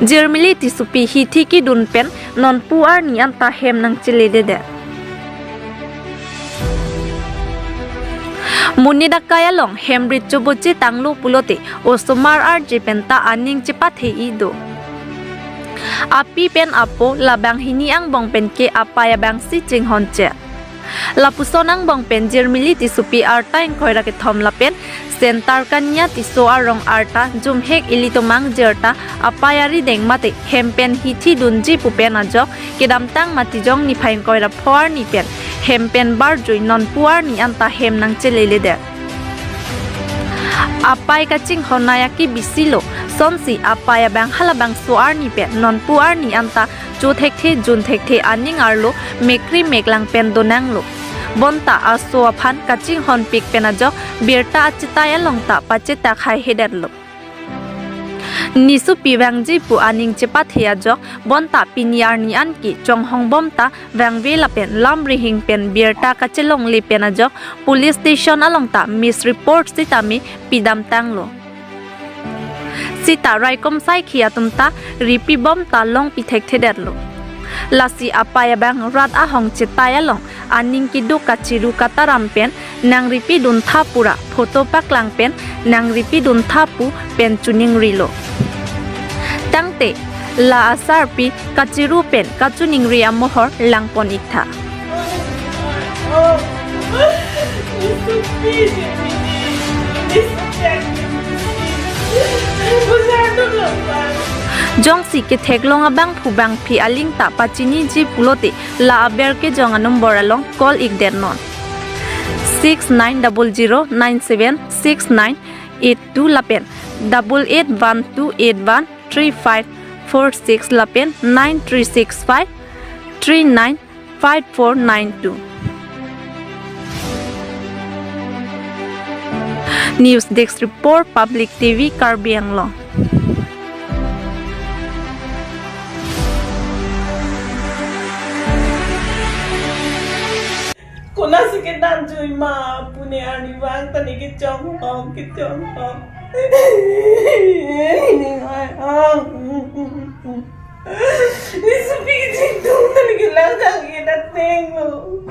Germany ti supi hi thiki dun pen non puar ni anta hem nang chile de Munida kaya long hembrit chobochi tanglu pulote osomar ar jepenta aning cepat he ido api pen apo labang hini ang bong pen ke apaya bang si ching honche lapusonang bong pen Germany ti supi arta ing khoira ke thom lapen sentar kanya ti so arong arta jum hek ilitomang jerta apayari deng mate hempen hithi dunji pupen ajok kedam tang matijong ni phain koira phor ni pen hempen bar joi non puar ni anta hem nang chelele de apai kaching honayaki bisilo sonsi apaya bang halabang suar ni pe non puar ni anta chu thek the jun thek the aning arlo mekri meklang pen donanglo bonta aso aphan kaching hon pik penajo birta achitaya longta pacheta khai hederlo nisu piwangji pu aning chepa thea jok bonta pinyar ni anki chonghong bomta wangwe lapen lamri hing pen birta kachelong li penajok police station alongta miss report sitami pidam tanglo sita raikom sai khia tumta ripi bomta long pithek thederlo lasi apaya bang rat ahong chetaya long aning kidu kachiru kataram pen nang ripi dun thapura photo paklang pen nang ripi dun thapu pen chuning rilo tangte la asar pi kachiru pen kachuning ria mohor langpon ikha jongsi ke theklong abang phubang phi aling ta pachini ji pulote la aber ke jong number along call ik den non 6900976982 lapen 8812813546 lapen 9365395492 News Desk Report Public TV Karbi Anglong Kuna sakit dan cuy ma punya ani bang tadi kicong hong ini sepi kicing tadi kita datang kita tengok